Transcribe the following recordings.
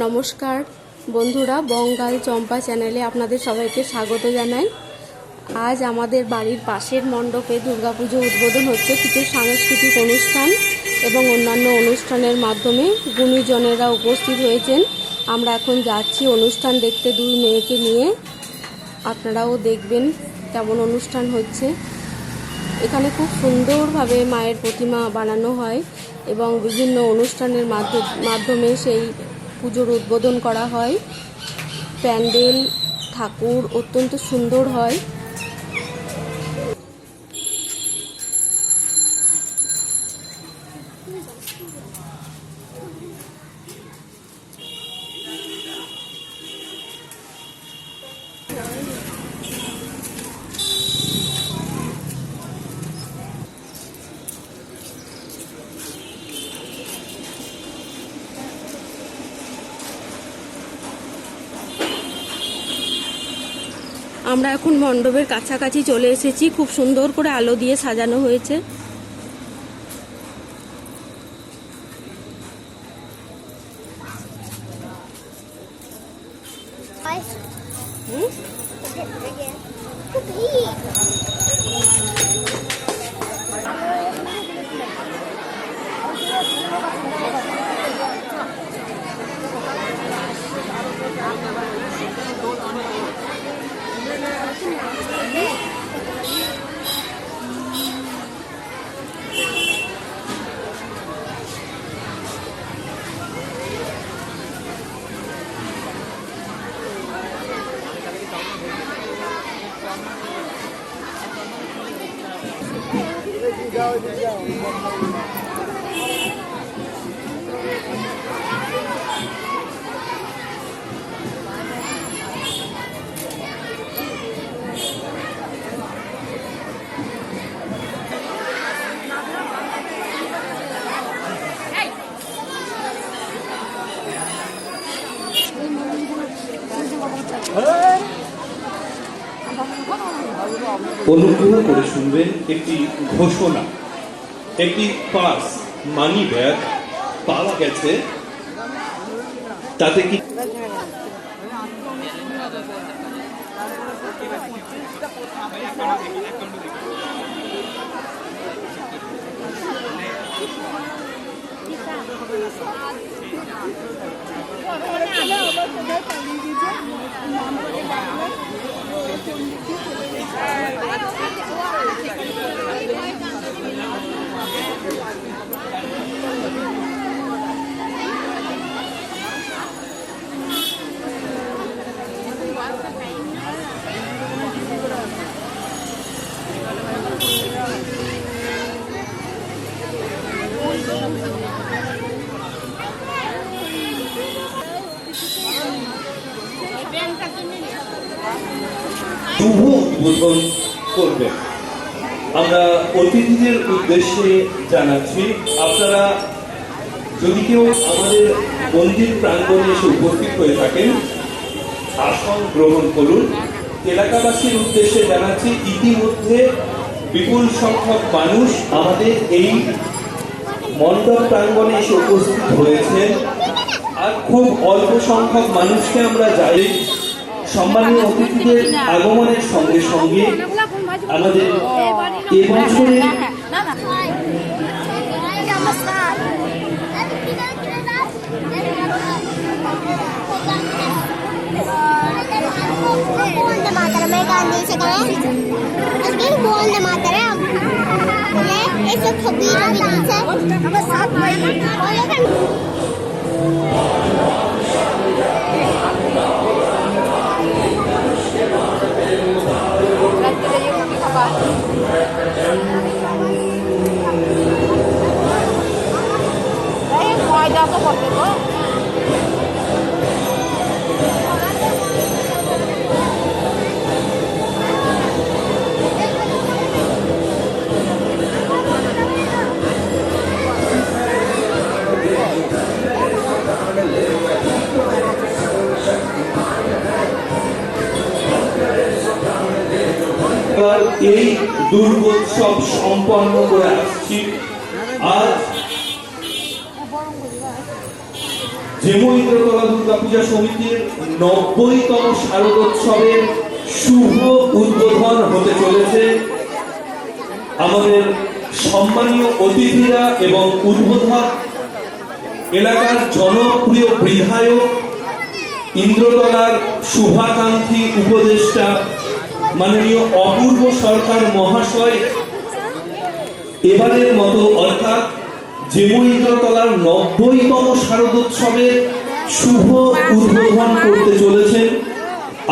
নমস্কার বন্ধুরা, বঙ্গাল চম্পা চ্যানেলে আপনাদের সবাইকে স্বাগত জানাই। আজ আমাদের বাড়ির পাশের মণ্ডপে দুর্গাপুজো উদ্বোধন হচ্ছে। কিছু সাংস্কৃতিক অনুষ্ঠান এবং অন্যান্য অনুষ্ঠানের মাধ্যমে গুণীজনেরা উপস্থিত হয়েছেন। আমরা এখন যাচ্ছি অনুষ্ঠান দেখতে দুই মেয়েকে নিয়ে। আপনারাও দেখবেন কেমন অনুষ্ঠান হচ্ছে। এখানে খুব সুন্দরভাবে মায়ের প্রতিমা বানানো হয় এবং বিভিন্ন অনুষ্ঠানের মাধ্যমে সেই পুজোর উদ্বোধন করা হয়। প্যান্ডেল ঠাকুর অত্যন্ত সুন্দর হয়। আমরা এখন মণ্ডপের কাছাকাছি চলে এসেছি। খুব সুন্দর করে আলো দিয়ে সাজানো হয়েছে। অনুগ্রহ করে শুনবেন একটি ঘোষণা। একটি পার্স মানি ব্যাগ পাওয়া গেছে। তাতে কি শুভ উদ্বোধন করবেন। আমরা অতিথিদের উদ্দেশ্যে জানাচ্ছি, আপনারা যদি কেউ আমাদের মন্দির প্রাঙ্গণে এসে উপস্থিত হয়ে থাকেন, আসন গ্রহণ করুন। এলাকাবাসীর উদ্দেশ্যে জানাচ্ছি, ইতিমধ্যে বিপুল সংখ্যক মানুষ আমাদের এই মণ্ডপ প্রাঙ্গণে এসে উপস্থিত হয়েছেন। আর খুব অল্প সংখ্যক মানুষকে আমরা যাই। সম্মানীয় অতিথিদের আগমনের সঙ্গে সঙ্গে আমাদের এবছরে এই দুর্গোৎসব সম্পন্ন করে আসছি। আজ জেমইন্দ্রতলা দুর্গাপূজা সমিতির 90তম শারদোৎসবের শুভ উদ্বোধন হতে চলেছে। আমাদের সম্মানীয় অতিথিরা এবং উদ্বোধক এলাকার জনপ্রিয় বিধায়ক, ইন্দ্রতলার শুভাকাঙ্ক্ষী উপদেষ্টা মাননীয় অপূর্ব সরকার মহাশয় এবারের মতো অর্থাৎ জেমইন্দ্রতলার 90তম শারদোৎসবের শুভ উদ্বোধন করতে চলেছেন।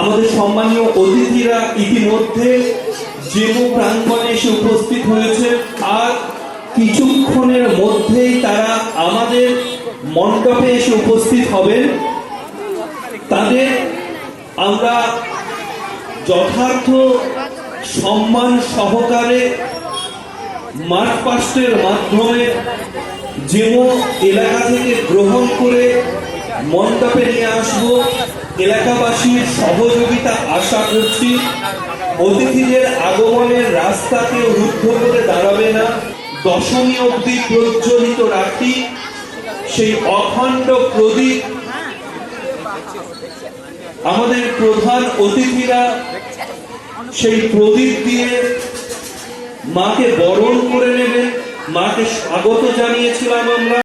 আমাদের সম্মানীয় অতিথিরা ইতিমধ্যে জেমু প্রাঙ্গণে এসে উপস্থিত হয়েছে, আর কিছুক্ষণের মধ্যেই তারা আমাদের মণ্ডপে এসে উপস্থিত হবেন। তাদের আমরা যথার্থ সম্মান সহকারে মার্চপাস্টের মাধ্যমে জেমো এলাকা থেকে গ্রহণ করে মণ্ডপে নিয়ে আসব। এলাকাবাসীর সহযোগিতা আশা করছি। অতিথিদের আগমনের রাস্তাকে রুদ্ধ করে দাঁড়াবে না। দশমী অবধি প্রজ্বলিত রাখি সেই অখণ্ড প্রদীপ আমাদের প্রধান অতিথিরা সেই প্রদীপ দিয়ে মাকে বরণ করে নেবেন। মাকে স্বাগত জানিয়েছিলাম আমরা।